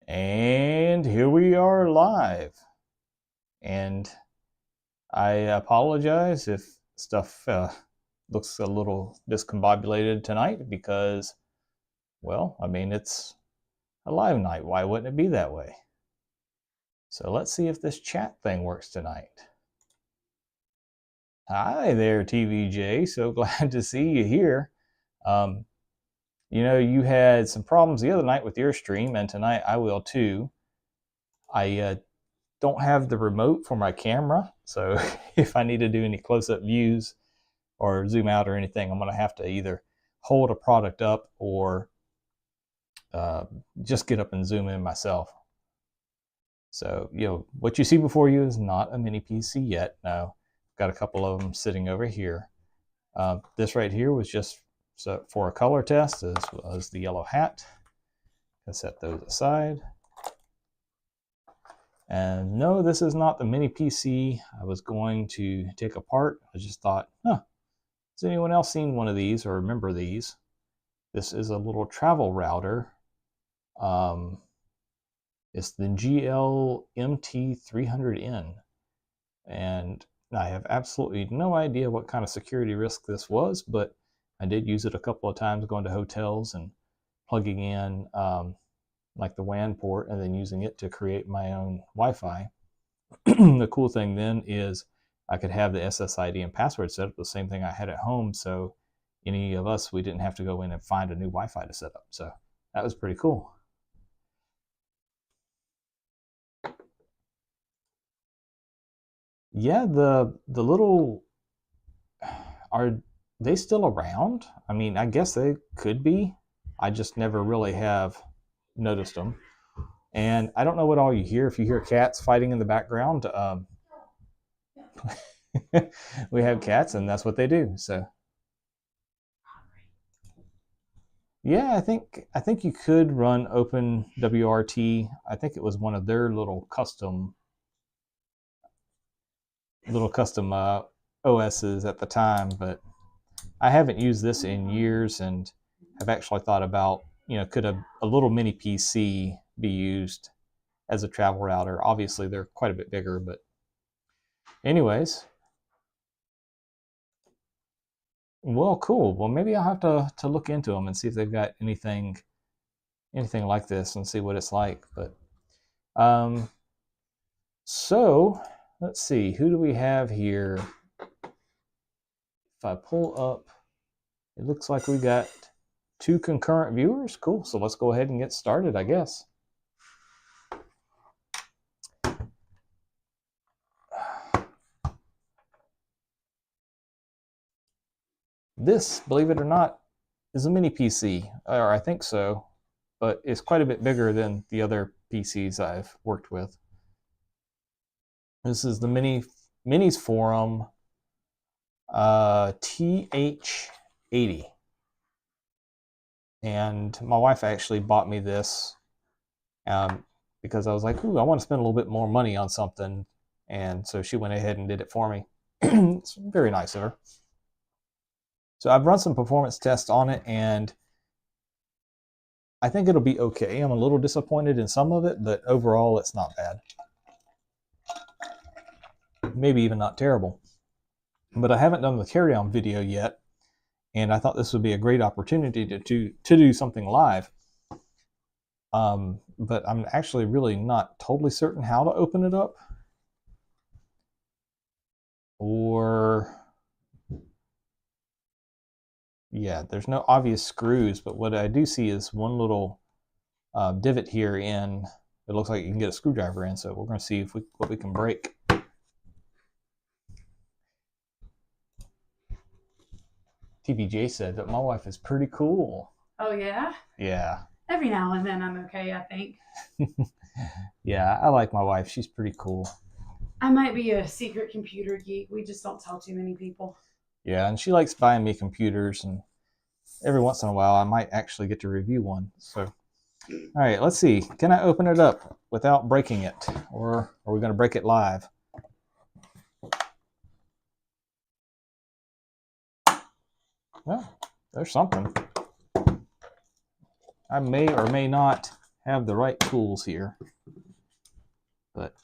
And here we are live. And I apologize if stuff looks a little discombobulated tonight because, well, I mean, it's a live night. Why wouldn't it be that way? So let's see if this chat thing works tonight. Hi there, TVJ. So glad to see you here. You know, you had some problems the other night with your stream, and tonight I will too. I don't have the remote for my camera, so if I need to do any close-up views or zoom out or anything, I'm going to have to either hold a product up or just get up and zoom in myself. So, you know, what you see before you is not a mini PC yet. No, I've got a couple of them sitting over here. This right here was just for a color test, as was the yellow hat. I set those aside. And no, this is not the mini PC I was going to take apart. I just thought, has anyone else seen one of these or remember these? This is a little travel router. It's the GL-MT300N. And I have absolutely no idea what kind of security risk this was, but I did use it a couple of times going to hotels and plugging in like the WAN port and then using it to create my own Wi-Fi. The cool thing then is I could have the SSID and password set up the same thing I had at home, so any of us, we didn't have to go in and find a new Wi-Fi to set up. So that was pretty cool. Yeah, the little, are they still around? I mean, I guess they could be. I just never really have noticed them. And I don't know what all you hear. If you hear cats fighting in the background, we have cats and that's what they do. So yeah, I think you could run OpenWRT. I think it was one of their little custom OSs at the time, but I haven't used this in years and have actually thought about, you know, could a little mini PC be used as a travel router? Obviously, they're quite a bit bigger, but anyways. Well, cool. Well, maybe I'll have to look into them and see if they've got anything like this and see what it's like. But so let's see, who do we have here? If I pull up, it looks like we got 2 concurrent viewers. Cool. So let's go ahead and get started, I guess. This, believe it or not, is a mini PC, or I think so, but it's quite a bit bigger than the other PCs I've worked with. This is the Minis Forum TH80. And my wife actually bought me this because I was like, ooh, I want to spend a little bit more money on something. And so she went ahead and did it for me. It's very nice of her. So I've run some performance tests on it, and I think it'll be okay. I'm a little disappointed in some of it, but overall it's not bad. Maybe even not terrible. But I haven't done the teardown video yet, and I thought this would be a great opportunity to do something live. But I'm actually really not totally certain how to open it up. Or, yeah, there's no obvious screws, but what I do see is one little divot here in, it looks like you can get a screwdriver in, so we're going to see if what we can break. TVJ said that my wife is pretty cool. Oh, yeah? Yeah. Every now and then I'm okay, I think. Yeah, I like my wife. She's pretty cool. I might be a secret computer geek. We just don't tell too many people. Yeah, and she likes buying me computers, and every once in a while I might actually get to review one. So, all right, let's see. Can I open it up without breaking it, or are we going to break it live? Well, there's something. I may or may not have the right tools here, but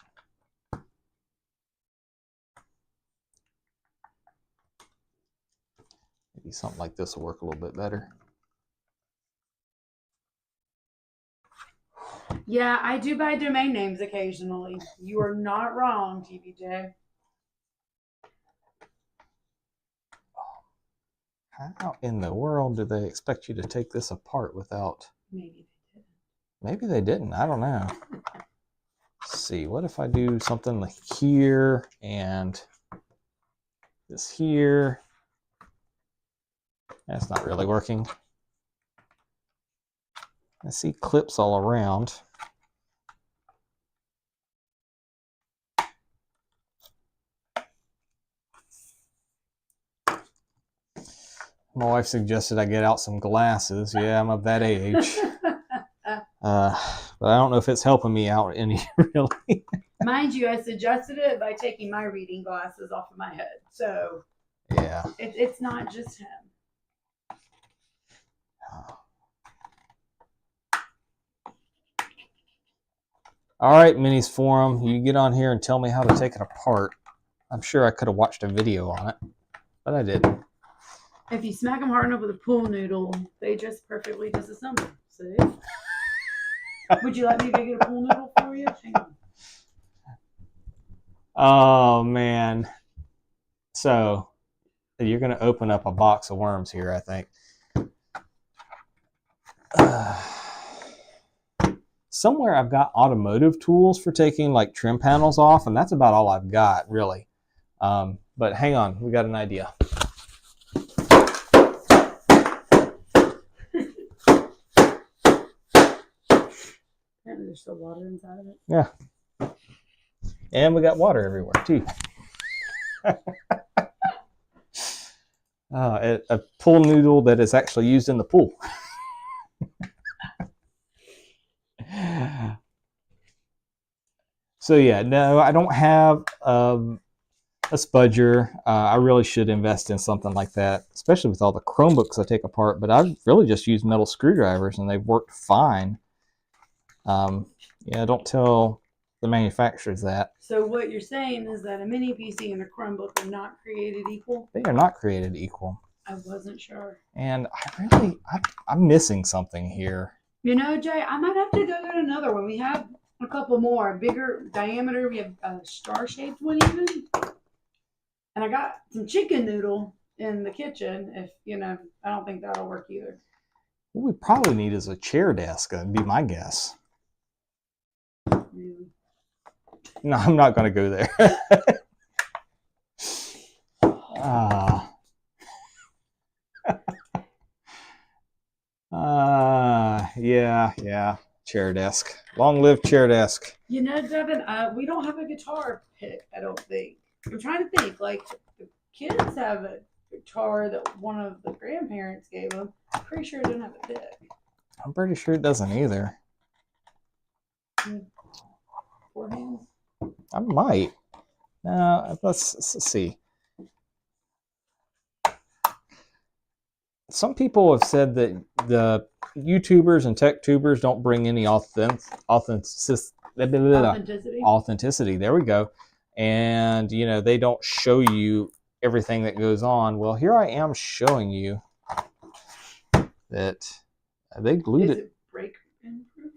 maybe something like this will work a little bit better. Yeah, I do buy domain names occasionally. You are not wrong, TBJ. How in the world do they expect you to take this apart without... Maybe they did. Maybe they didn't. I don't know. Let's see. What if I do something like here and this here? That's not really working. I see clips all around. My wife suggested I get out some glasses. Yeah, I'm of that age. But I don't know if it's helping me out any, really. Mind you, I suggested it by taking my reading glasses off of my head. So yeah, it's not just him. All right, Minis Forum, you get on here and tell me how to take it apart. I'm sure I could have watched a video on it, but I didn't. If you smack them hard enough with a pool noodle, they just perfectly disassemble. See? Would you like me to go get a pool noodle for you? Hang on. Oh, man. So, you're going to open up a box of worms here, I think. Somewhere I've got automotive tools for taking like trim panels off, and that's about all I've got, really. But hang on, we got an idea. Apparently there's still water inside of it. Yeah. And we got water everywhere, too. A pool noodle that is actually used in the pool. So yeah, no, I don't have a spudger. I really should invest in something like that, especially with all the Chromebooks I take apart. But I've really just used metal screwdrivers, and they've worked fine. Yeah, don't tell the manufacturers that. So what you're saying is that a mini PC and a Chromebook are not created equal? They are not created equal. I wasn't sure. And I'm missing something here. You know, Jay, I might have to go get another one. We have a couple more, bigger diameter. We have a star-shaped one even. And I got some chicken noodle in the kitchen. If, you know, I don't think that'll work either. What we probably need is a chair desk, that'd be my guess. Really? No, I'm not going to go there. Yeah, chair desk. Long live chair desk. You know, Devin, we don't have a guitar pick, I don't think. I'm trying to think, like, the kids have a guitar that one of the grandparents gave them. I'm pretty sure it doesn't have a pick. I'm pretty sure it doesn't either. 4 hands? I might. Let's see. Some people have said that the YouTubers and tech tubers don't bring any authenticity. There we go. And, you know, they don't show you everything that goes on. Well, here I am showing you that they glued it. Is it break-in proof?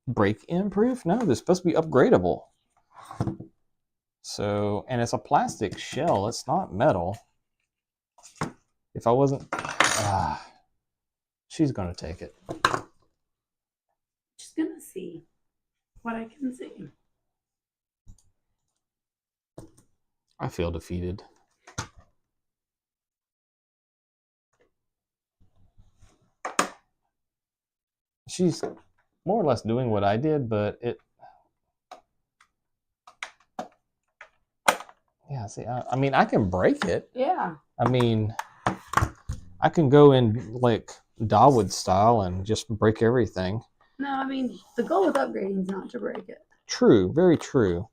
Break-in proof? No, they're supposed to be upgradable. So, and it's a plastic shell. It's not metal. If I wasn't... she's going to take it. Just going to see what I can see. I feel defeated. She's more or less doing what I did, but it... Yeah, see, I mean, I can break it. Yeah. I mean, I can go in like Dawood style and just break everything. No, I mean, the goal with upgrading is not to break it. True, very true.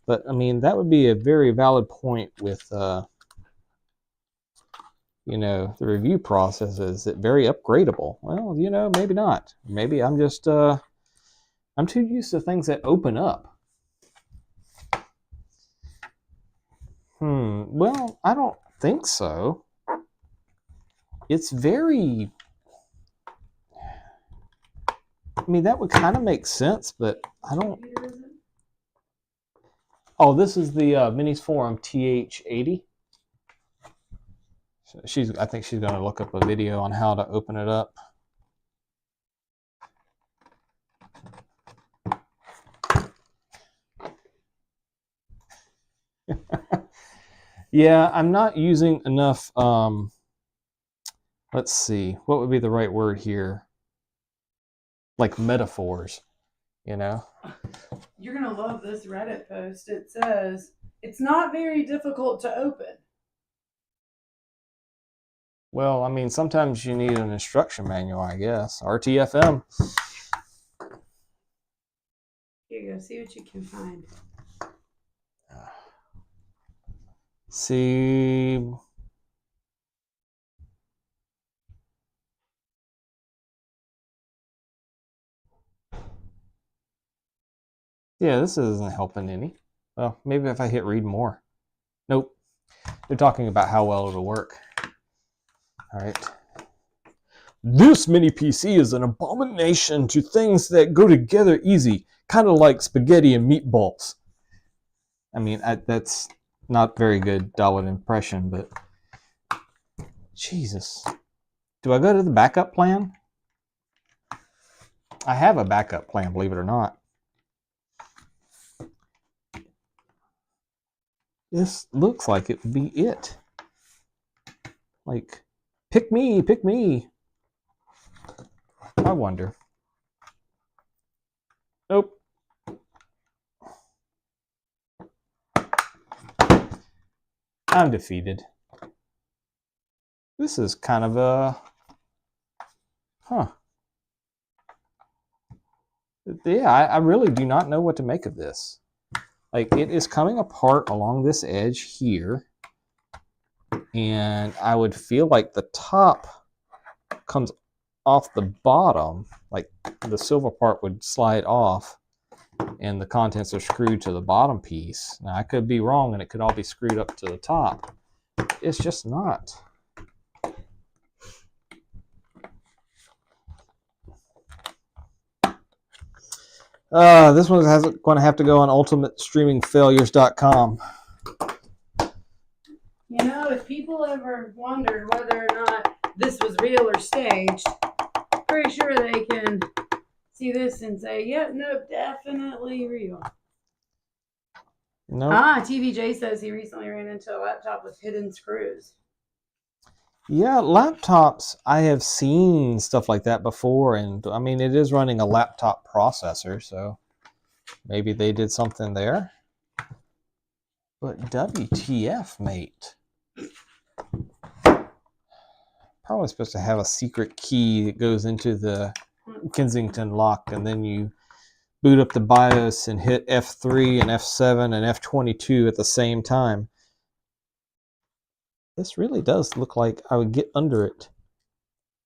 But, I mean, that would be a very valid point with, you know, the review process. Is it very upgradable? Well, you know, maybe not. Maybe I'm just I'm too used to things that open up. Well, I don't think so. It's very... I mean, that would kind of make sense, but I don't... Oh, this is the Minis Forum TH80. I think she's going to look up a video on how to open it up. Yeah, I'm not using enough, let's see, what would be the right word here? Like metaphors, you know? You're going to love this Reddit post. It says, it's not very difficult to open. Well, I mean, sometimes you need an instruction manual, I guess. RTFM. Here you go. See what you can find. See. Yeah, this isn't helping any. Well, maybe if I hit read more. Nope. They're talking about how well it'll work. All right. This mini PC is an abomination to things that go together easy, kind of like spaghetti and meatballs. I mean, that's not very good Dawood impression, but Jesus. Do I go to the backup plan? I have a backup plan, believe it or not. This looks like it would be it. Like, pick me, pick me. I wonder. Nope. I'm defeated. This is kind of a... Yeah, I really do not know what to make of this. Like, it is coming apart along this edge here. And I would feel like the top comes off the bottom. Like, the silver part would slide off. And the contents are screwed to the bottom piece. Now, I could be wrong, and it could all be screwed up to the top. It's just not. This one is going to have to go on ultimatestreamingfailures.com. You know, if people ever wondered whether or not this was real or staged, pretty sure they can see this and say, yep, nope, definitely real. Nope. TVJ says he recently ran into a laptop with hidden screws. Yeah, laptops, I have seen stuff like that before, and I mean, it is running a laptop processor, so maybe they did something there. But WTF, mate? Probably supposed to have a secret key that goes into the Kensington lock, and then you boot up the BIOS and hit F3 and F7 and F22 at the same time. This really does look like I would get under it.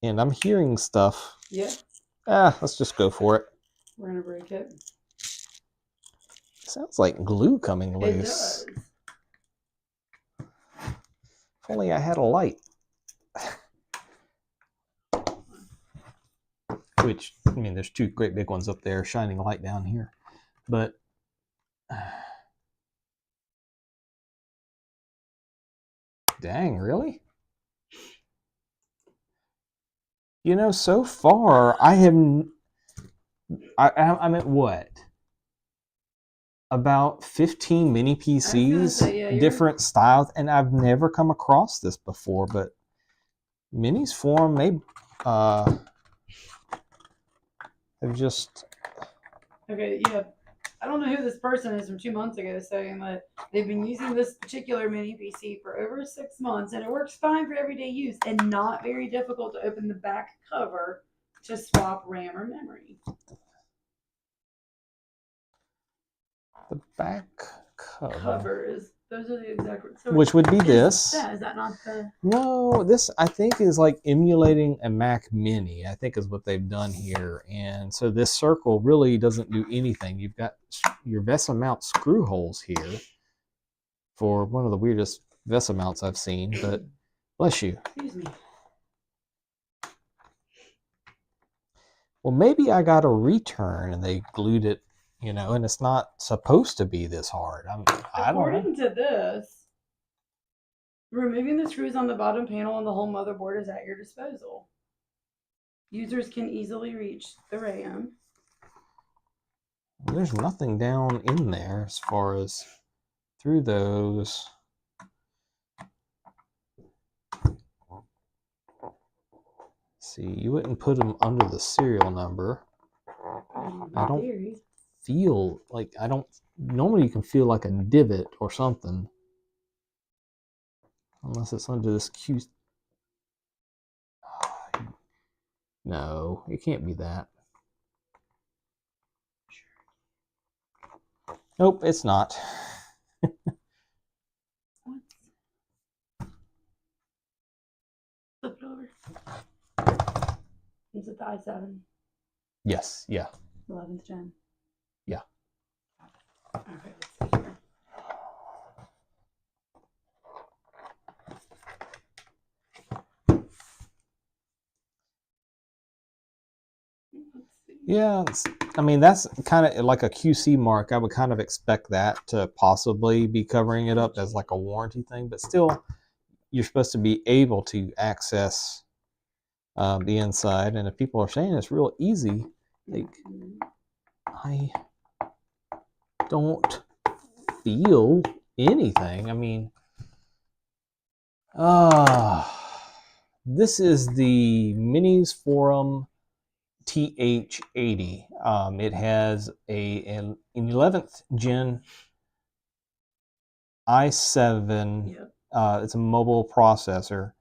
And I'm hearing stuff. Yeah. Let's just go for it. We're going to break it. Sounds like glue coming loose. It does. If only I had a light. Which, I mean, there's two great big ones up there shining light down here. But dang, really? You know, so far I'm at what? About 15 mini PCs, different styles, and I've never come across this before, but Minis Forum may have just... Okay, yeah. I don't know who this person is from 2 months ago saying that they've been using this particular mini PC for over 6 months and it works fine for everyday use and not very difficult to open the back cover to swap RAM or memory. The back cover is Those are the exact. So which would be this. Is that not the? No, this I think is like emulating a Mac Mini. I think is what they've done here, and so this circle really doesn't do anything. You've got your VESA mount screw holes here for one of the weirdest VESA mounts I've seen. But bless you. Excuse me. Well, maybe I got a return and they glued it, you know, and it's not supposed to be this hard. I don't know. According to this, removing the screws on the bottom panel and the whole motherboard is at your disposal. Users can easily reach the RAM. There's nothing down in there as far as through those. See, you wouldn't put them under the serial number. I don't feel like, normally you can feel like a divot or something. Unless it's under this Q. No, it can't be that. Nope, it's not. Flip it over. Is it the i7? Yes, yeah. 11th gen. Yeah. Okay, let's see here. Yeah, I mean, that's kind of like a QC mark. I would kind of expect that to possibly be covering it up as like a warranty thing, but still, you're supposed to be able to access the inside. And if people are saying it's real easy, like, I don't feel anything. I mean, this is the Minis Forum TH80. It has an 11th gen i7. Yep. It's a mobile processor.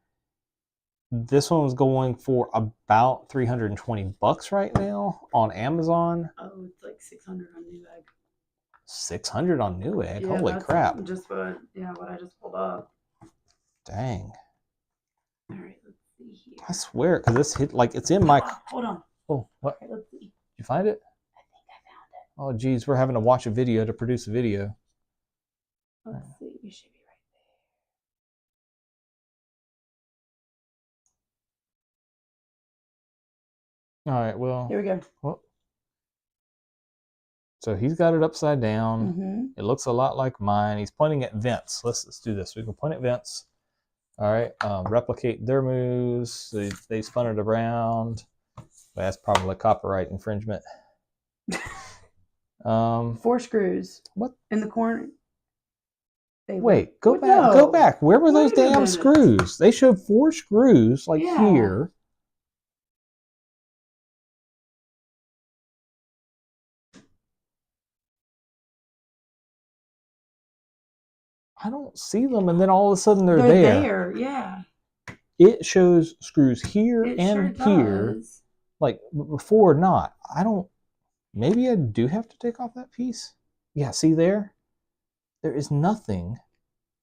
This one was going for about $320 right now on Amazon. Oh, it's like 600 on Newegg. 600 on Newegg. Yeah, holy crap! Just what I just pulled up. Dang. All right, let's see here. I swear, because this hit like it's in my. Hold on. Oh, what? Okay, let's see. Did you find it? I think I found Oh, geez, we're having to watch a video to produce a video. it. Let's see. You should be right All right, well. there. Here we go. Well, so he's got it upside down. Mm-hmm. It looks a lot like mine. He's pointing at vents. Let's do this. We can point at vents. All right, replicate their moves. They spun it around. That's probably copyright infringement. 4 screws. What? In the corner. Wait, go back. No. Go back. Where were those damn screws? They showed 4 screws, like here. I don't see them, and then all of a sudden they're there. Yeah. It shows screws here and here. Like before, not. I don't. Maybe I do have to take off that piece. Yeah, see there? There is nothing.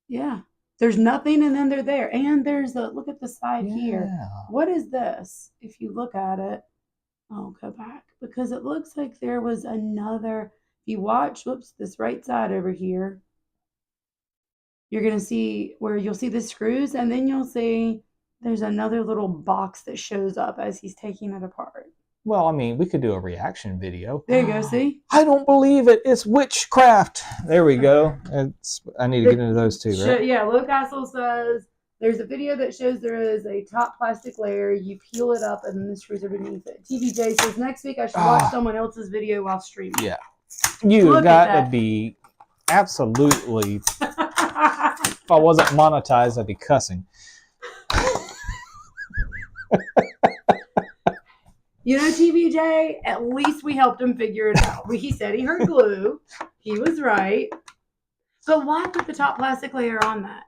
Yeah. There's nothing, and then they're there. And there's look at the side here. What is this? If you look at it, oh, go back. Because it looks like there was another. If you watch, whoops, this right side over here, you're going to see where you'll see the screws, and then you'll see there's another little box that shows up as he's taking it apart. Well, I mean, we could do a reaction video. There you go, see? I don't believe it. It's witchcraft. There we go. I need to get into those too, right? Yeah, Low Castle says there's a video that shows there is a top plastic layer. You peel it up, and then the screws are beneath it. TVJ says next week I should watch someone else's video while streaming. Yeah. You got to be absolutely... If I wasn't monetized, I'd be cussing. You know, TVJ, at least we helped him figure it out. He said he heard glue. He was right. So why put the top plastic layer on that?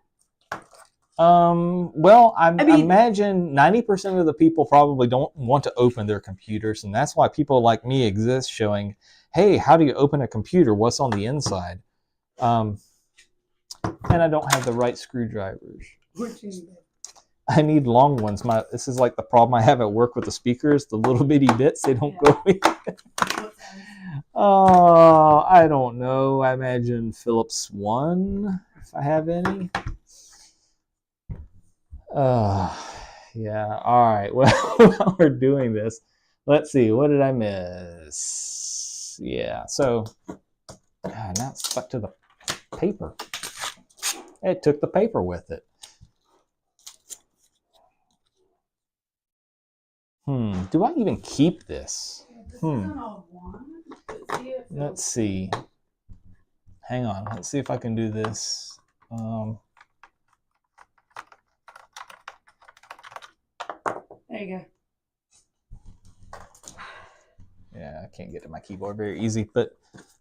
Well, I imagine 90% of the people probably don't want to open their computers, and that's why people like me exist, showing, hey, how do you open a computer? What's on the inside? And I don't have the right screwdrivers. 14. I need long ones. This is like the problem I have at work with the speakers. The little bitty bits, they don't go in. Oh, I don't know. I imagine Phillips 1, if I have any. Yeah. All right. Well, while we're doing this, let's see. What did I miss? Yeah. So now it's stuck to the paper. It took the paper with it. Do I even keep this? Let's see. Hang on. Let's see if I can do this. There you go. Yeah, I can't get to my keyboard very easy, but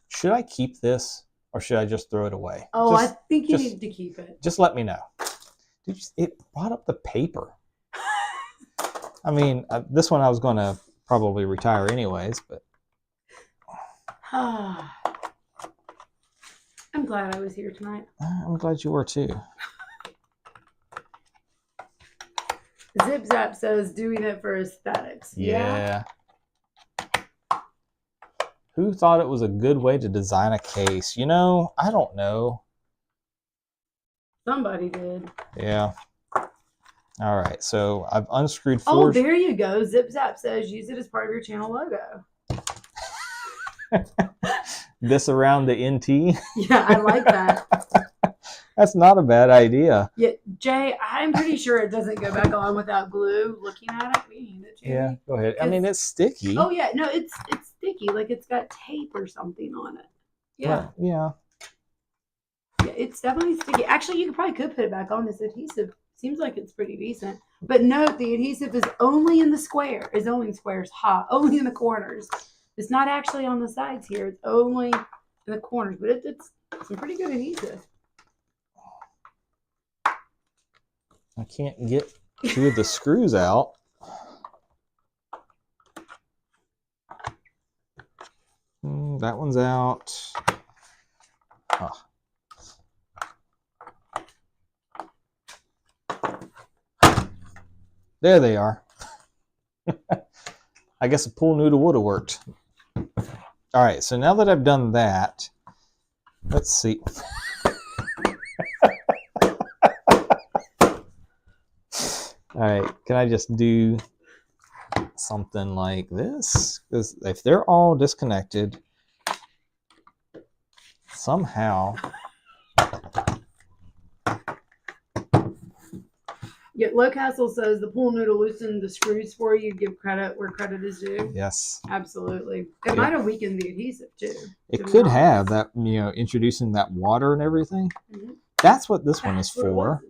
should I keep this or should I just throw it away? Oh, I think you need to keep it. Just let me know. It brought up the paper. I mean, this one I was going to probably retire anyways, but. I'm glad I was here tonight. I'm glad you were too. Zip Zap says doing it for aesthetics. Yeah. Who thought it was a good way to design a case? You know, I don't know. Somebody did. Yeah. All right, so I've unscrewed 4. Oh, there you go. Zip Zap says use it as part of your channel logo. This around the NT? Yeah, I like that. That's not a bad idea. Yeah, Jay, I'm pretty sure it doesn't go back on without glue. Looking at it, we need it, Jay. Yeah, go ahead. I mean, it's sticky. Oh yeah, no, it's sticky. Like it's got tape or something on it. Yeah. Yeah. Yeah, it's definitely sticky. Actually, you probably could put it back on. This adhesive seems like it's pretty decent. But note, the adhesive is only in the square. It's only in squares. Only in the corners. It's not actually on the sides here. It's only in the corners. But it's some pretty good adhesive. I can't get 2 of the screws out. That one's out. There they are. I guess a pool noodle would have worked. All right, so now that I've done that, let's see. All right, can I just do something like this? Because if they're all disconnected, somehow. Yeah, Low Castle says the pool noodle loosened the screws for you. Give credit where credit is due. Yes. Absolutely. It might have weakened the adhesive too. It could have that, introducing that water and everything. Mm-hmm. That's what this one is for.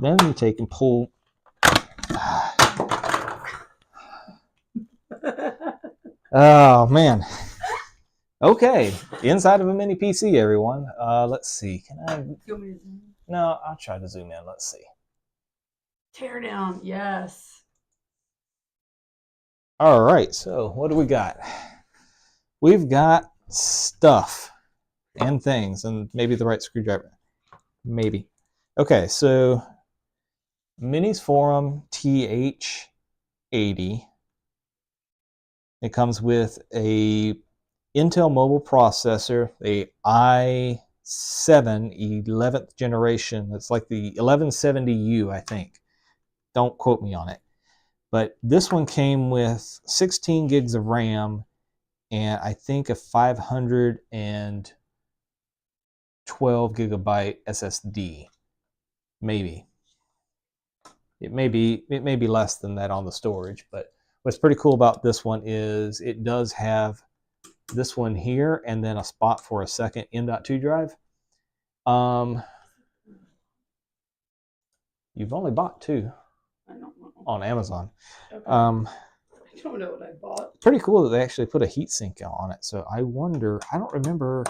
Then you take and pull. Oh, man. Okay. Inside of a mini PC, everyone. Let's see. Can I? You want me to zoom in? No, I'll try to zoom in. Let's see. Tear down. Yes. All right. So what do we got? We've got stuff and things and maybe the right screwdriver. Maybe. Okay. So Minis Forum TH80. It comes with a Intel mobile processor, a i7 11th generation. It's like the 1170U, I think. Don't quote me on it. But this one came with 16 gigs of RAM and I think a 512 gigabyte SSD. Maybe. It may be less than that on the storage, but what's pretty cool about this one is it does have this one here and then a spot for a second M.2 drive. You've only bought 2. I don't know. On Amazon. Okay. I don't know what I bought. Pretty cool that they actually put a heatsink on it. So I wonder, I don't remember.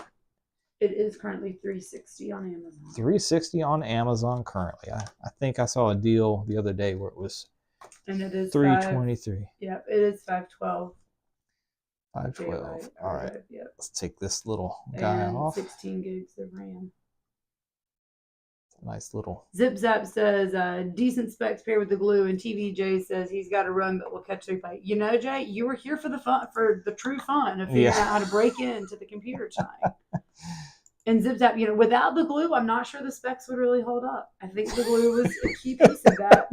It is currently $360 on Amazon. $360 on Amazon currently. I think I saw a deal the other day where it was and it is $323. Yep, it is 512. 512. All right. Yep. Let's take this little guy off. 16 gigs of RAM. Nice little. Zip Zap says decent specs paired with the glue, and TVJ says he's got to run, but we'll catch the replay. You know, Jay, you were here for the fun, for the true fun of figuring out how to break into the computer tonight. And Zip Zap, without the glue, I'm not sure the specs would really hold up. I think the glue was a key piece of that.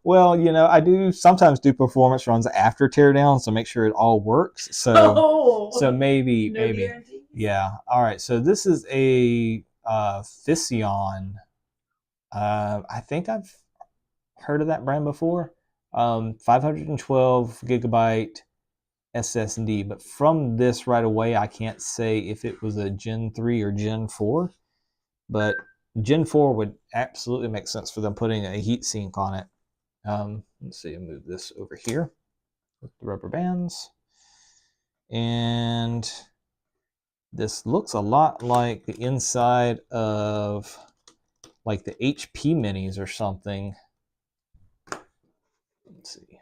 Well, I do sometimes do performance runs after teardown, so make sure it all works. So maybe, Guarantee. Yeah. All right. So this is a Fission. I think I've heard of that brand before. 512 gigabyte SSD, but from this right away, I can't say if it was a Gen 3 or Gen 4, but Gen 4 would absolutely make sense for them putting a heat sink on it. Let's see, I'll move this over here with the rubber bands. And this looks a lot like the inside of like the HP minis or something. Let's see.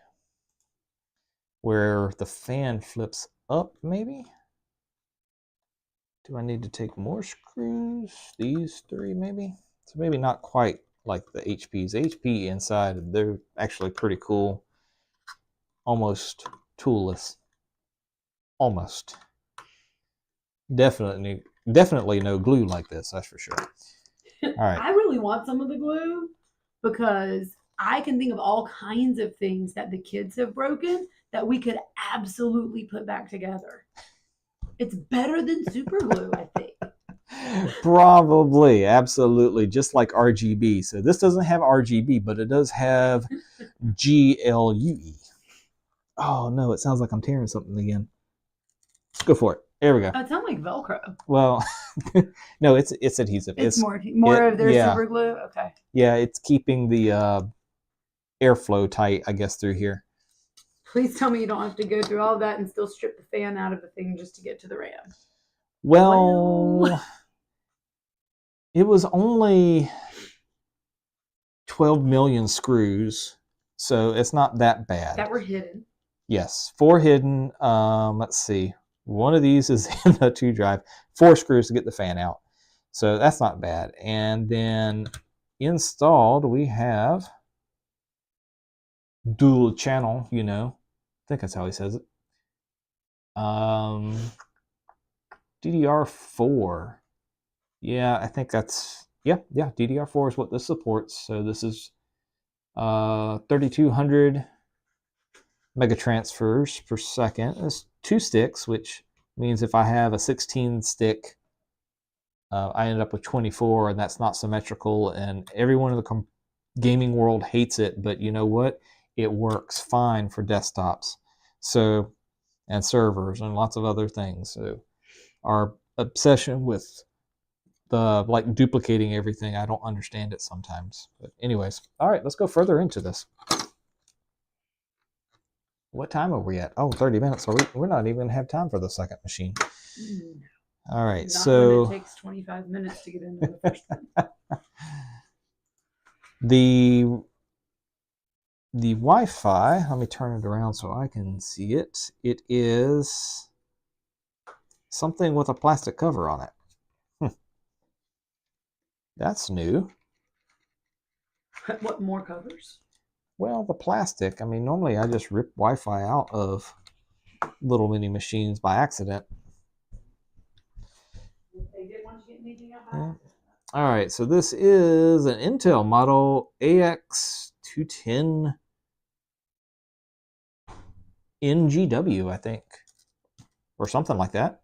Where the fan flips up, maybe? Do I need to take more screws? These 3, maybe? So maybe not quite like the HPs. HP inside, they're actually pretty cool. Almost toolless. Almost. Definitely no glue like this, that's for sure. All right. I really want some of the glue because I can think of all kinds of things that the kids have broken that we could absolutely put back together. It's better than super glue, I think. Probably, absolutely, just like RGB. So this doesn't have RGB, but it does have GLUE. Oh no, it sounds like I'm tearing something again. Let's go for it. There we go. Oh, it sounds like Velcro. Well, no, it's adhesive. It's more of their super glue. Okay. Yeah, it's keeping the airflow tight, I guess, through here. Please tell me you don't have to go through all that and still strip the fan out of the thing just to get to the RAM. Well, it was only 12 million screws, so it's not that bad. That were hidden. Yes, 4 hidden. Let's see. One of these is in the 2 drive. 4 screws to get the fan out. So that's not bad. And then installed, we have dual channel, I think that's how he says it. DDR4. Yeah, I think that's, DDR4 is what this supports. So this is 3200 megatransfers per second. That's 2 sticks, which means if I have a 16 stick, I end up with 24, and that's not symmetrical, and everyone in the gaming world hates it, but you know what? It works fine for desktops, and servers and lots of other things. So our obsession with the duplicating everything, I don't understand it sometimes. But anyways, all right, let's go further into this. What time are we at? Oh, 30 minutes. So we're not even going to have time for the second machine. All right, not so when it takes 25 minutes to get into the first one. The Wi-Fi, let me turn it around so I can see it. It is something with a plastic cover on it. That's new. What, more covers? Well, the plastic, normally I just rip Wi-Fi out of little mini machines by accident. They did want you to get anything about it. All right, so this is an Intel model AX210 NGW, I think, or something like that.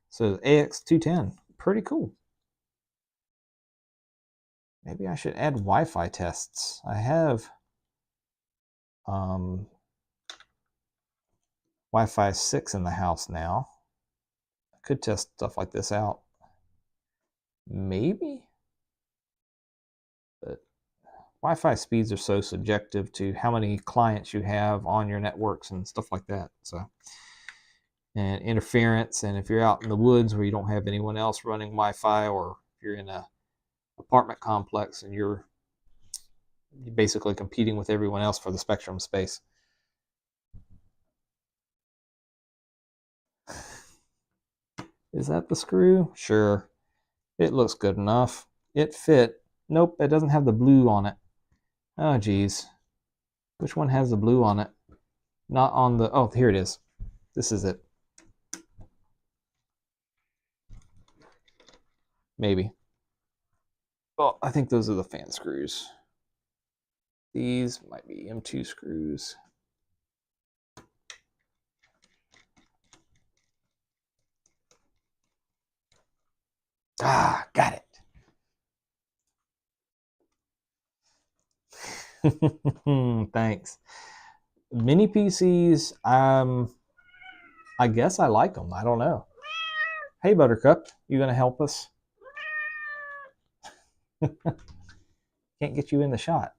So AX210, pretty cool. Maybe I should add Wi-Fi tests. I have Wi-Fi 6 in the house now. I could test stuff like this out. Maybe? But Wi-Fi speeds are so subjective to how many clients you have on your networks and stuff like that. So, and interference, and if you're out in the woods where you don't have anyone else running Wi-Fi, or if you're in a apartment complex and you're basically competing with everyone else for the spectrum space. Is that the screw? Sure. It looks good enough. It fit Nope, it doesn't have the blue on it. Oh, geez. Which one has the blue on it? Not on the... Oh, here it is. This is it. Maybe. Oh, I think those are the fan screws. These might be M2 screws. Ah, got it. Thanks. Mini PCs, I guess I like them. I don't know. Hey, Buttercup, you gonna help us? Can't get you in the shot.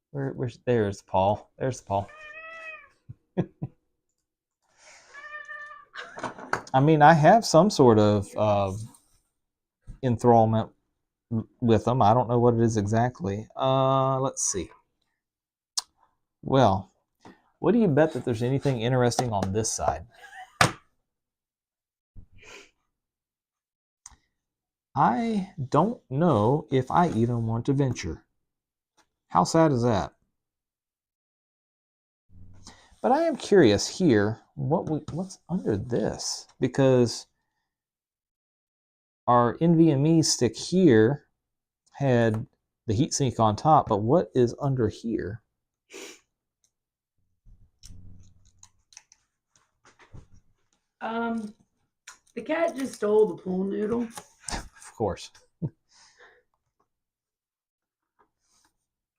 Where's there's Paul. There's Paul. I mean, I have some sort of enthrallment with them. I don't know what it is exactly. Let's see. Well, what do you bet that there's anything interesting on this side? I don't know if I even want to venture. How sad is that? But I am curious here, what's under this? Because our NVMe stick here had the heatsink on top, but what is under here? The cat just stole the pool noodle. Of course.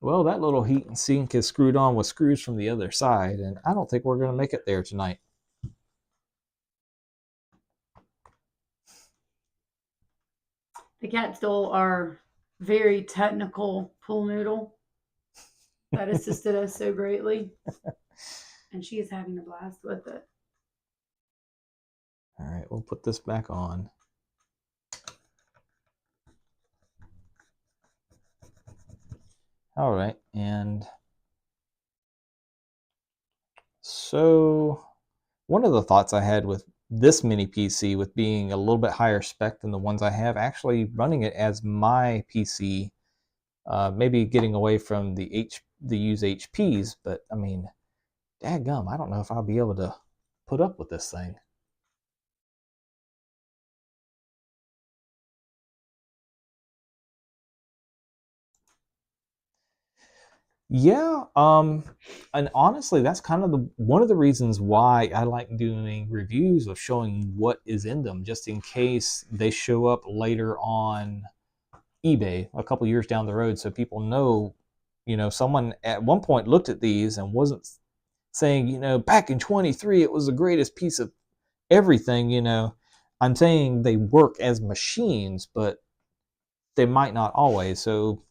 Well, that little heat sink is screwed on with screws from the other side, and I don't think we're going to make it there tonight. The cat stole our very technical pool noodle that assisted us so greatly. And she is having a blast with it. All right, we'll put this back on. All right, and so one of the thoughts I had with this mini PC, with being a little bit higher spec than the ones I have, actually running it as my PC, maybe getting away from the use HPs, but I mean, dadgum, I don't know if I'll be able to put up with this thing. Yeah, and honestly, that's kind of one of the reasons why I like doing reviews of showing what is in them, just in case they show up later on eBay a couple years down the road, so people know, someone at one point looked at these and wasn't saying, back in 23 it was the greatest piece of everything. I'm saying they work as machines, but they might not always. So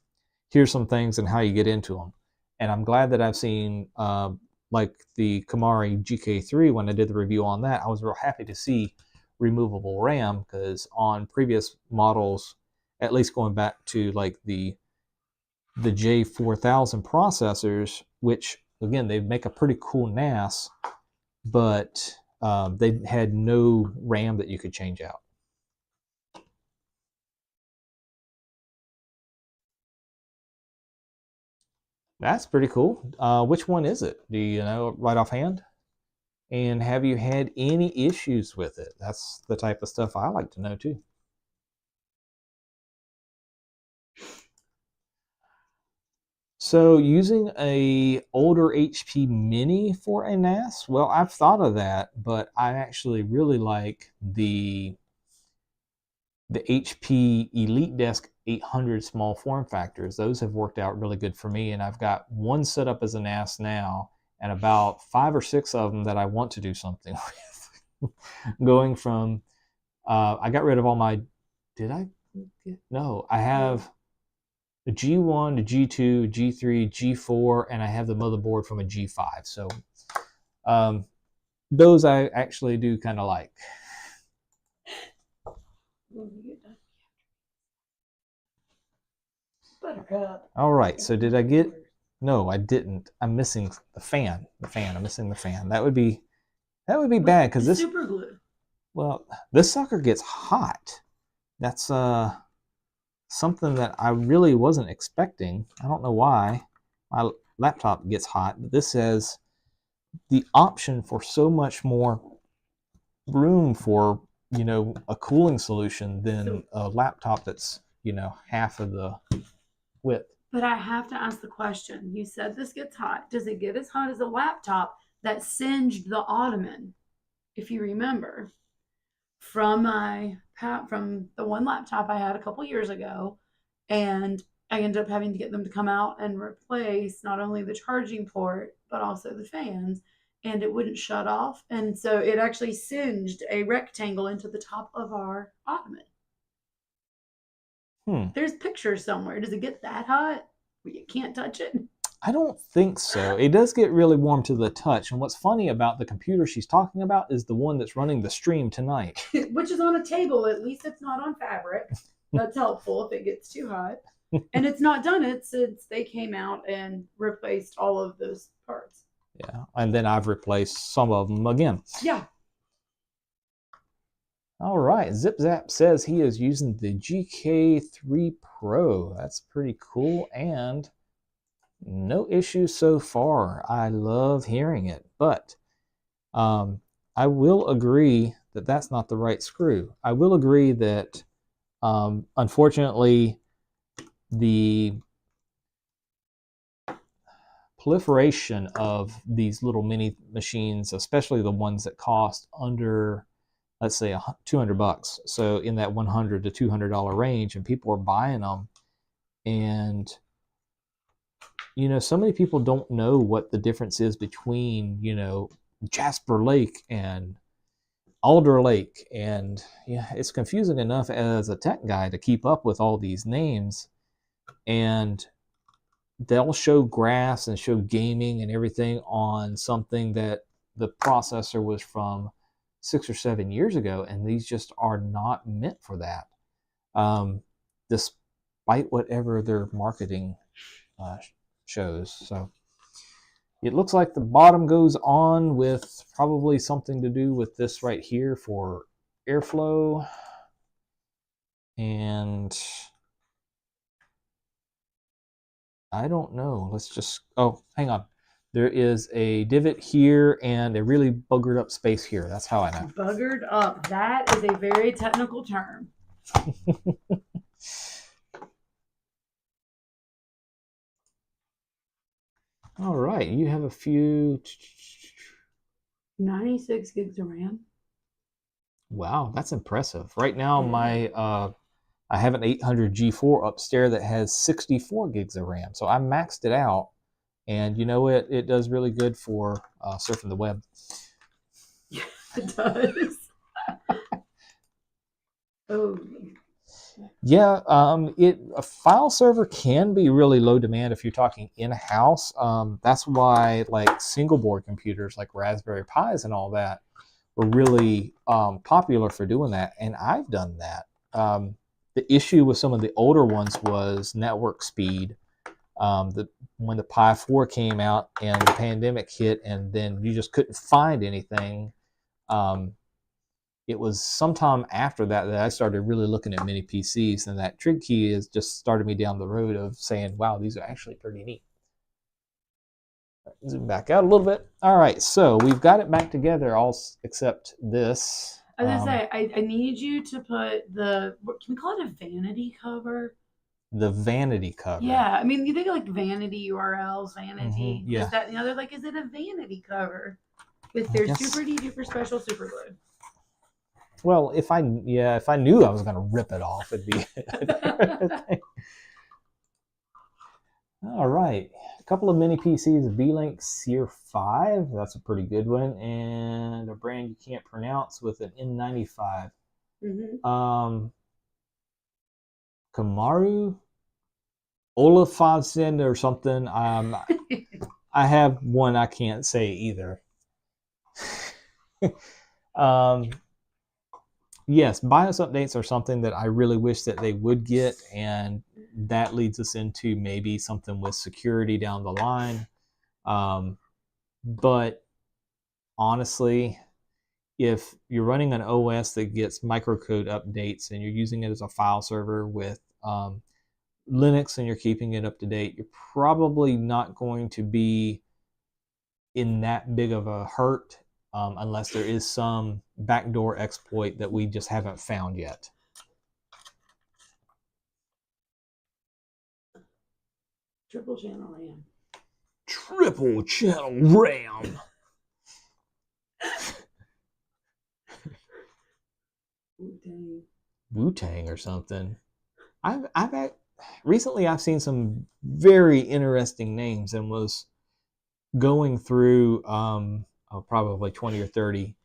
here's some things and how you get into them. And I'm glad that I've seen, like the Kamari GK3, when I did the review on that, I was real happy to see removable RAM, because on previous models, at least going back to like the J4000 processors, which again, they make a pretty cool NAS, but they had no RAM that you could change out. That's pretty cool. Which one is it? Do you know right offhand? And have you had any issues with it? That's the type of stuff I like to know too. So using a older HP Mini for a NAS, well, I've thought of that, but I actually really like the HP Elite Desk 800 small form factors. Those have worked out really good for me, and I've got one set up as a NAS now, and about 5 or 6 of them that I want to do something with. Going from, I got rid of all my, no, I have a G1, a G2, G3, G4, and I have the motherboard from a G5. So those I actually do kind of like. Buttercup. All right, so did I get... No, I didn't. I'm missing the fan. I'm missing the fan. That would be bad, because this... Super glue. Well, this sucker gets hot. That's something that I really wasn't expecting. I don't know why my laptop gets hot, but this says the option for so much more room for, a cooling solution than a laptop that's, half of the width. But I have to ask the question. You said this gets hot. Does it get as hot as a laptop that singed the ottoman? If you remember from the one laptop I had a couple years ago, and I ended up having to get them to come out and replace not only the charging port but also the fans, and it wouldn't shut off, and so it actually singed a rectangle into the top of our ottoman. There's pictures somewhere. Does it get that hot where you can't touch it? I don't think so. It does get really warm to the touch. And what's funny about the computer she's talking about is the one that's running the stream tonight. Which is on a table. At least it's not on fabric. That's helpful if it gets too hot. And it's not done it since they came out and replaced all of those parts. Yeah. And then I've replaced some of them again. Yeah. All right. Zip Zap says he is using the GK3 Pro. That's pretty cool. And no issues so far. I love hearing it. But I will agree that that's not the right screw. I will agree that, unfortunately, the proliferation of these little mini machines, especially the ones that cost under, let's say, $200, so in that $100 to $200 range, and people are buying them, and so many people don't know what the difference is between Jasper Lake and Alder Lake, and it's confusing enough as a tech guy to keep up with all these names. And they'll show graphs and show gaming and everything on something that the processor was from 6 or 7 years ago, and these just are not meant for that, despite whatever their marketing shows. So it looks like the bottom goes on with probably something to do with this right here for airflow. And I don't know. Let's just, oh, hang on. There is a divot here and a really buggered up space here. That's how I know. Buggered up. That is a very technical term. All right. You have a few. 96 gigs of RAM. Wow, that's impressive. Right now, I have an 800 G4 upstairs that has 64 gigs of RAM. So I maxed it out, and it does really good for surfing the web. Yeah, it does. Oh. Yeah, a file server can be really low demand if you're talking in-house. That's why single board computers like Raspberry Pis and all that were really popular for doing that, and I've done that. The issue with some of the older ones was network speed. When the Pi 4 came out and the pandemic hit, and then you just couldn't find anything, it was sometime after that I started really looking at mini PCs, and that Trig Key has just started me down the road of saying, wow, these are actually pretty neat. Zoom back out a little bit. All right, so we've got it back together, all except this. I was going to say, I need you to put can we call it a vanity cover? The vanity cover. Yeah, I mean, you think of vanity URLs, vanity. Yeah. Is that, they're like, is it a vanity cover with their super duper special super glue? Well, if I knew I was going to rip it off, it'd be all right. A couple of mini PCs, V-Link Seer 5. That's a pretty good one, and a brand you can't pronounce with an N95. Kamaru Olafadsen or something. I have one I can't say either. Yes, BIOS updates are something that I really wish that they would get, and that leads us into maybe something with security down the line. But honestly, if you're running an OS that gets microcode updates and you're using it as a file server with Linux and you're keeping it up to date, you're probably not going to be in that big of a hurt unless there is some backdoor exploit that we just haven't found yet. Triple channel RAM. Triple channel RAM. Wu-Tang or something. Recently I've seen some very interesting names and was going through probably 20 or 30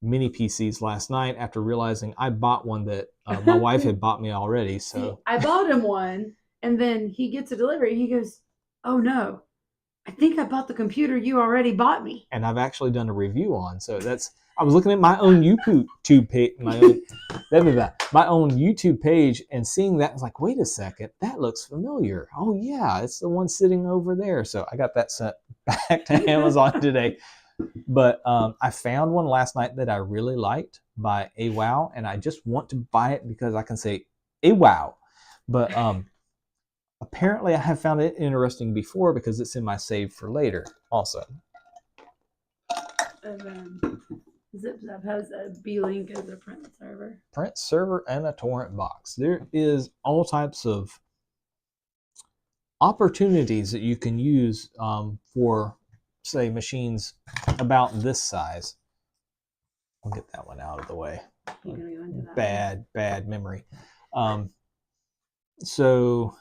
mini PCs last night after realizing I bought one that my wife had bought me already. So see, I bought him one, and then he gets a delivery. He goes, "Oh no, I think I bought the computer you already bought me." And I've actually done a review on. So I was looking at my own YouTube page, my own YouTube page, and seeing that, I was like, wait a second, that looks familiar. Oh yeah, it's the one sitting over there. So I got that sent back to Amazon today. But I found one last night that I really liked by AWOW, and I just want to buy it because I can say AWOW. But apparently I have found it interesting before because it's in my save for later also. And then ZipZap has a B-Link as a print server. Print server and a torrent box. There is all types of opportunities that you can use for, say, machines about this size. I'll get that one out of the way. You're gonna go into that Bad memory. So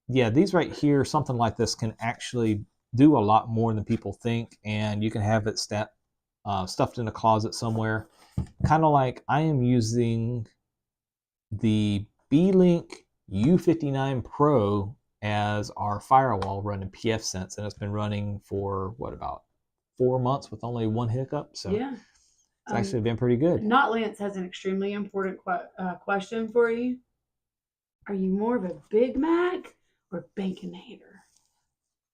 yeah, these right here, something like this can actually do a lot more than people think, and you can have it stuffed in a closet somewhere. Kind of like I am using the B-Link U59 Pro as our firewall running pfSense, and it's been running for what, about 4 months with only one hiccup. So yeah, it's actually been pretty good. Not Lance has an extremely important question for you. Are you more of a Big Mac or Baconator?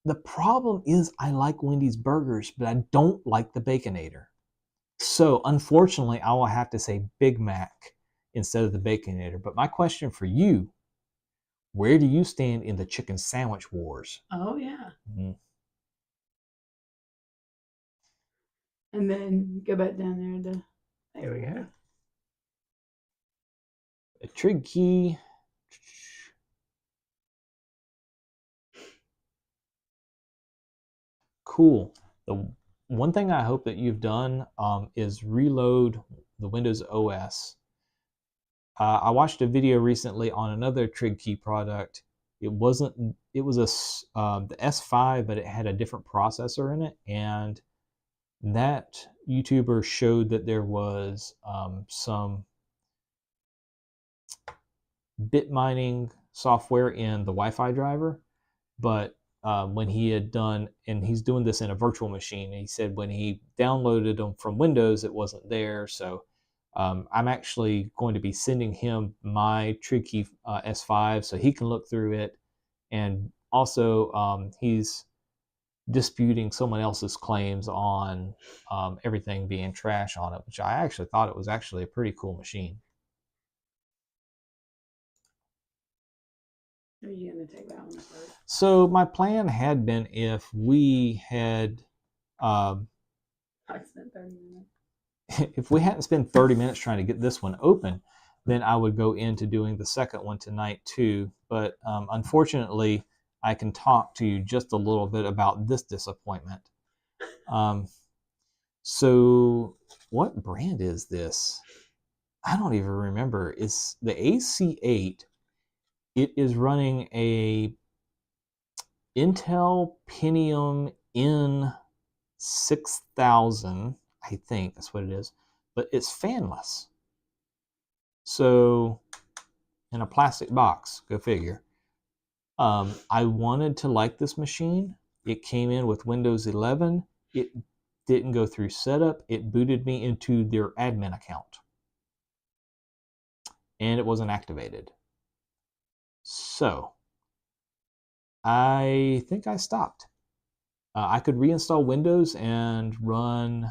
The problem is I like Wendy's burgers, but I don't like the Baconator. So unfortunately, I will have to say Big Mac instead of the Baconator. But my question for you, where do you stand in the chicken sandwich wars? Oh, yeah. Mm-hmm. And then go back down there. There we go. A trig key. Cool. The one thing I hope that you've done is reload the Windows OS. I watched a video recently on another trig key product. It was the S5, but it had a different processor in it, and that YouTuber showed that there was some bit mining software in the Wi-Fi driver, but when he had done, and he's doing this in a virtual machine, and he said when he downloaded them from Windows, it wasn't there. So I'm actually going to be sending him my TrigKey S5 so he can look through it, and also he's disputing someone else's claims on everything being trash on it, which I actually thought it was actually a pretty cool machine. Are you going to take that one first? So my plan had been, if we had I spent 30 minutes. If we hadn't spent 30 minutes trying to get this one open, then I would go into doing the second one tonight too. But unfortunately, I can talk to you just a little bit about this disappointment. So what brand is this? I don't even remember. It's the AC8. It is running a Intel Pentium N6000, I think that's what it is, but it's fanless. So, in a plastic box, go figure. I wanted to like this machine. It came in with Windows 11. It didn't go through setup. It booted me into their admin account, and it wasn't activated. So, I think I stopped. I could reinstall Windows and run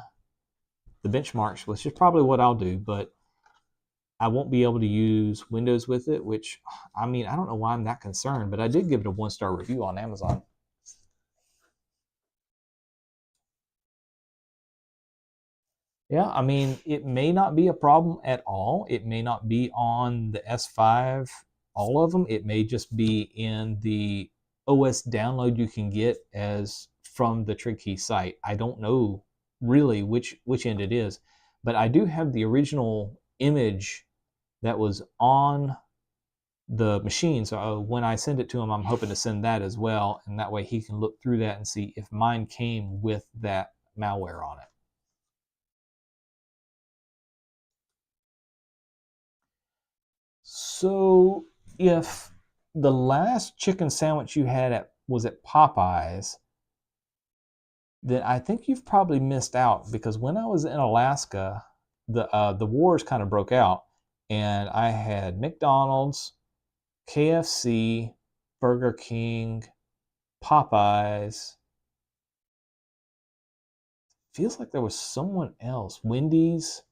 the benchmarks, which is probably what I'll do, but I won't be able to use Windows with it, which, I mean, I don't know why I'm that concerned, but I did give it a 1-star review on Amazon. Yeah, I mean, it may not be a problem at all. It may not be on the S5, all of them. It may just be in the OS download you can get as from the TrigKey site. I don't know really which end it is, but I do have the original image that was on the machine. So when I send it to him, I'm hoping to send that as well, and that way he can look through that and see if mine came with that malware on it. So if the last chicken sandwich you had was at Popeyes, then I think you've probably missed out, because when I was in Alaska, the wars kind of broke out, and I had McDonald's, KFC, Burger King, Popeyes. Feels like there was someone else. Wendy's.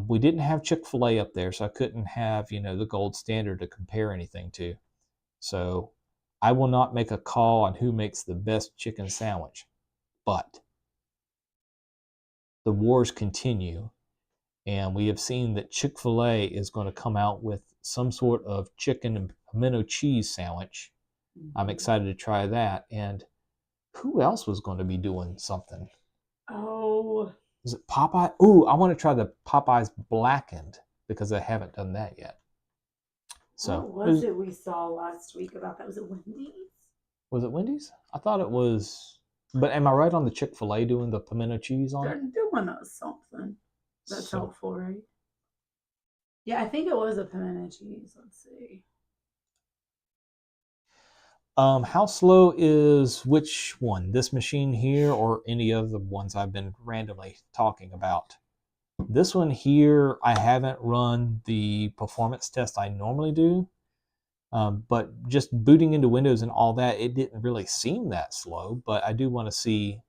We didn't have Chick-fil-A up there, so I couldn't have, the gold standard to compare anything to. So I will not make a call on who makes the best chicken sandwich. But the wars continue, and we have seen that Chick-fil-A is going to come out with some sort of chicken and pimento cheese sandwich. I'm excited to try that. And who else was going to be doing something? Oh. Is it Popeye? Ooh, I want to try the Popeyes blackened, because I haven't done that yet. So what was it we saw last week about that? Was it Wendy's? Was it Wendy's? I thought it was. But am I right on the Chick-fil-A doing the pimento cheese on it? They're doing something. That's helpful, right? Yeah, I think it was a pimento cheese. Let's see. How slow is which one? This machine here or any of the ones I've been randomly talking about? This one here, I haven't run the performance test I normally do, but just booting into Windows and all that, it didn't really seem that slow. But I do want to see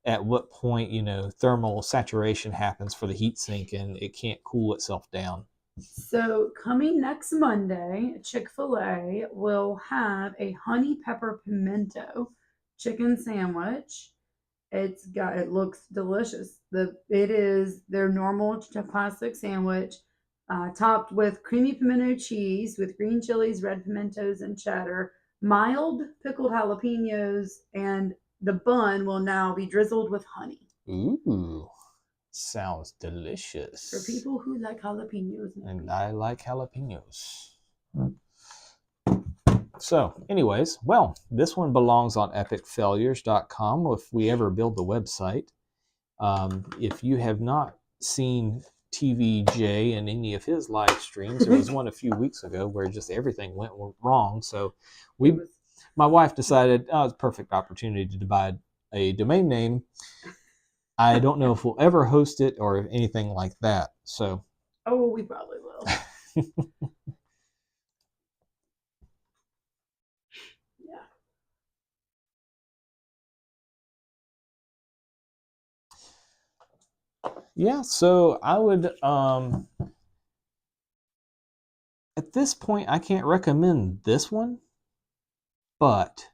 at what point, thermal saturation happens for the heatsink and it can't cool itself down. So coming next Monday, Chick-fil-A will have a honey pepper pimento chicken sandwich. It looks delicious. It is their normal classic sandwich, topped with creamy pimento cheese with green chilies, red pimentos, and cheddar, mild pickled jalapenos, and the bun will now be drizzled with honey. Ooh. Sounds delicious. For people who like jalapenos. And I like jalapenos. So, anyways, well, this one belongs on epicfailures.com if we ever build the website. If you have not seen TVJ in any of his live streams, there was one a few weeks ago where just everything went wrong. So my wife decided, it's a perfect opportunity to buy a domain name. I don't know if we'll ever host it or anything like that. So. Oh, we probably will. Yeah. Yeah. So I would. At this point, I can't recommend this one, but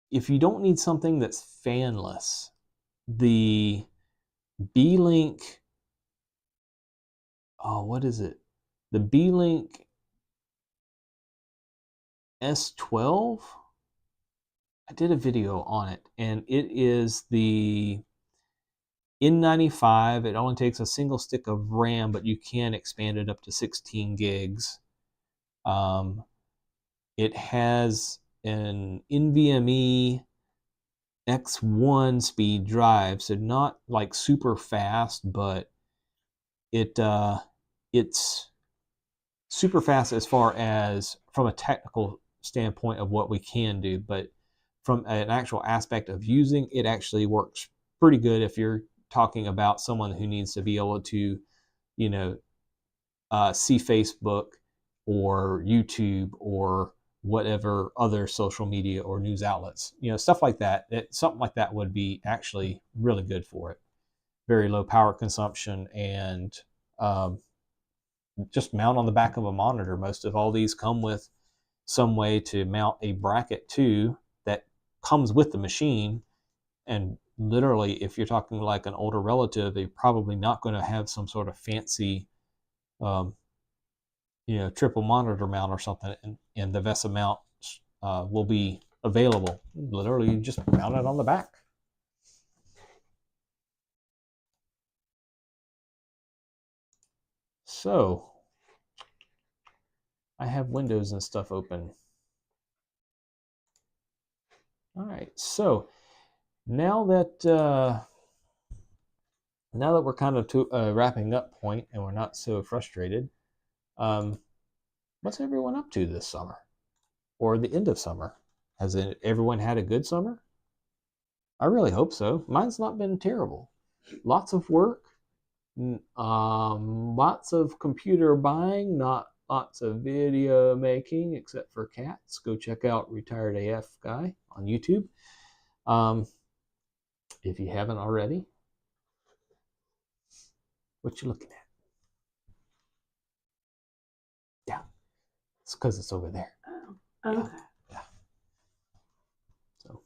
if you don't need something that's fanless, the B-Link, what is it? The B-Link S12? I did a video on it, and it is the N95. It only takes a single stick of RAM, but you can expand it up to 16 gigs. It has an NVMe X1 speed drive, so not like super fast, but it's super fast as far as from a technical standpoint of what we can do, but from an actual aspect of using, it actually works pretty good if you're talking about someone who needs to be able to, see Facebook or YouTube or whatever other social media or news outlets, stuff like that. Something like that would be actually really good for it. very low power consumption, and just mount on the back of a monitor. Most of all these come with some way to mount a bracket to that comes with the machine. And literally, if you're talking like an older relative, they're probably not going to have some sort of fancy triple monitor mount or something, and the VESA mount will be available. Literally, you just mount it on the back. So I have windows and stuff open. All right, so now that we're kind of to a wrapping up point and we're not so frustrated, what's everyone up to this summer or the end of summer? Has everyone had a good summer? I really hope so. Mine's not been terrible. Lots of work, lots of computer buying, not lots of video making, except for cats. Go check out Retired AF Guy on YouTube if you haven't already. What you looking at? Yeah, it's because it's over there. Oh, okay. Yeah. So.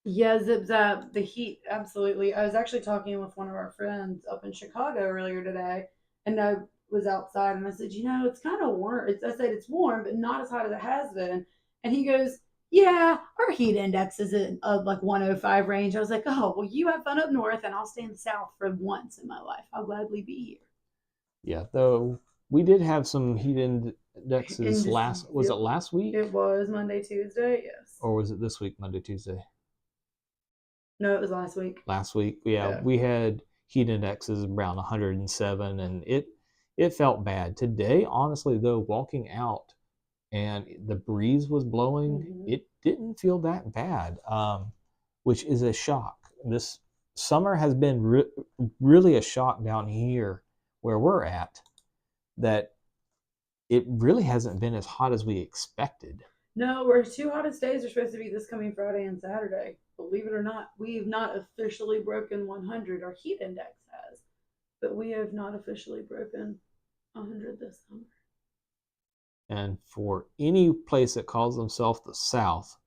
Yeah, zip zap, the heat, absolutely. I was actually talking with one of our friends up in Chicago earlier today, and I was outside and I said, it's kind of warm. I said it's warm, but not as hot as it has been. And he goes, yeah, our heat index is in like 105 range. I was like, oh, well, you have fun up north, and I'll stay in the south for once in my life. I'll gladly be here. Yeah, though we did have some heat indexes was it last week? It was Monday, Tuesday, yes. Or was it this week, Monday, Tuesday? No, it was last week. Last week, yeah. We had heat indexes around 107, and it felt bad. Today, honestly, though, walking out and the breeze was blowing, it didn't feel that bad, which is a shock. This summer has been really a shock down here where we're at, that it really hasn't been as hot as we expected. No, our two hottest days are supposed to be this coming Friday and Saturday. Believe it or not, we've not officially broken 100. Our heat index has, but we have not officially broken 100 this summer. And for any place that calls themselves the South,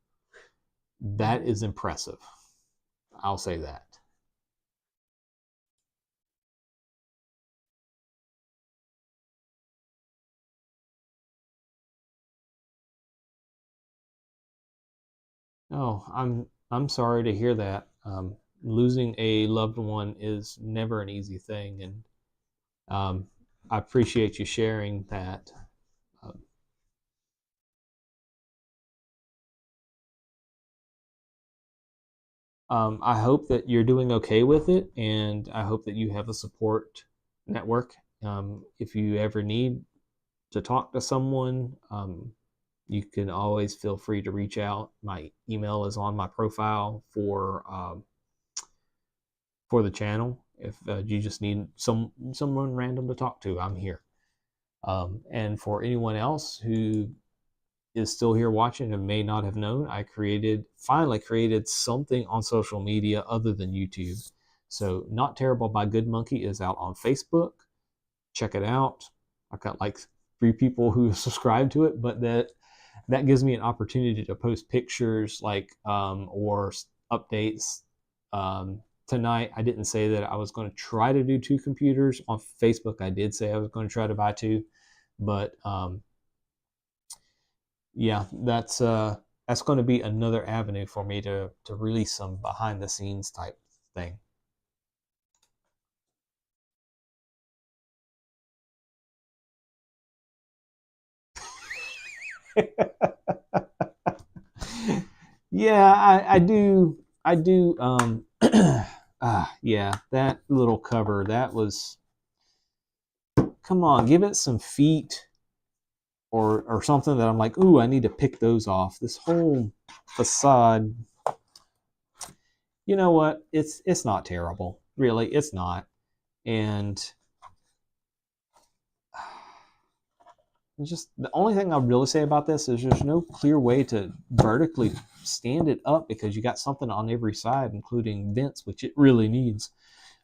that is impressive. I'll say that. Oh, I'm sorry to hear that. Losing a loved one is never an easy thing, and I appreciate you sharing that. I hope that you're doing okay with it, and I hope that you have a support network. If you ever need to talk to someone, you can always feel free to reach out. My email is on my profile for the channel. If you just need someone random to talk to, I'm here. And for anyone else who is still here watching and may not have known, I finally created something on social media other than YouTube. So Not Terrible by Goodmonkey is out on Facebook. Check it out. I've got like 3 people who subscribe to it, but that gives me an opportunity to post pictures or updates. Tonight, I didn't say that I was going to try to do 2 computers. On Facebook, I did say I was going to try to buy 2, but yeah, that's going to be another avenue for me to release some behind the scenes type thing. Yeah, I do. Yeah, that little cover, that was, come on, give it some feet or something that I'm like, ooh, I need to pick those off. This whole facade, you know what? It's not terrible. Really, it's not. And just the only thing I'll really say about this is there's no clear way to vertically stand it up because you got something on every side, including vents, which it really needs.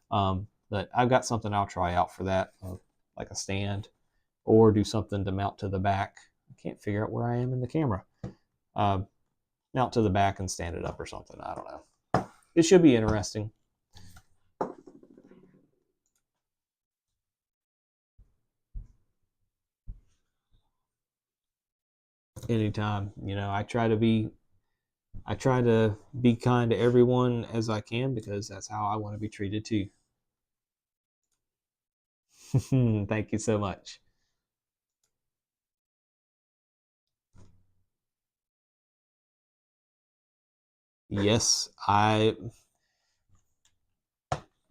But I've got something I'll try out for that, like a stand, or do something to mount to the back. I can't figure out where I am in the camera. Mount to the back and stand it up or something. I don't know. It should be interesting. Anytime, you know, I try to be kind to everyone as I can, because that's how I want to be treated too. Thank you so much. Yes,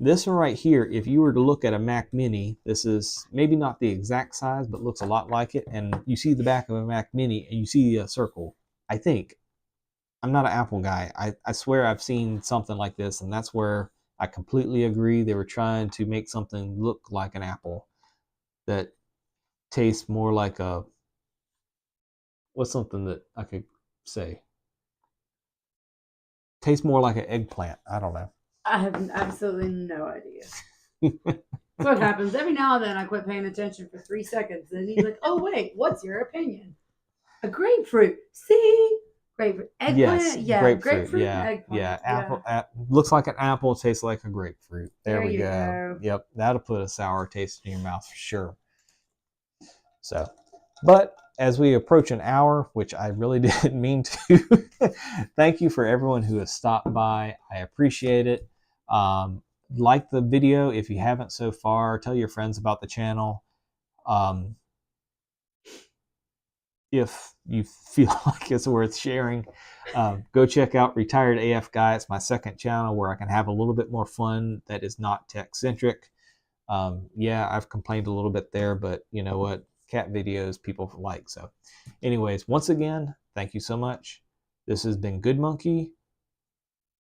this one right here, if you were to look at a Mac Mini, this is maybe not the exact size, but looks a lot like it. And you see the back of a Mac Mini and you see a circle. I think, I'm not an Apple guy. I swear I've seen something like this, and that's where I completely agree. They were trying to make something look like an apple that tastes more like a, what's something that I could say? Tastes more like an eggplant. I don't know. I have absolutely no idea. That's what happens. Every now and then I quit paying attention for 3 seconds. And he's like, oh, wait, what's your opinion? A grapefruit. See? Grapefruit. Eggplant? Yes, yeah. Grapefruit yeah, and eggplant. yeah. Apple, looks like an apple, tastes like a grapefruit. There we go. Yep, that'll put a sour taste in your mouth for sure. So, but as we approach an hour, which I really didn't mean to, thank you for everyone who has stopped by. I appreciate it. Like the video if you haven't so far. Tell your friends about the channel. If you feel like it's worth sharing, go check out Retired AF Guy. It's my second channel where I can have a little bit more fun that is not tech centric. Yeah, I've complained a little bit there, but you know what? Cat videos people like. So anyways, once again, thank you so much. This has been Goodmonkey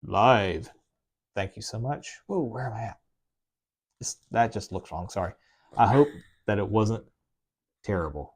live. Thank you so much. Whoa, where am I at? That just looks wrong. Sorry. I hope that it wasn't terrible.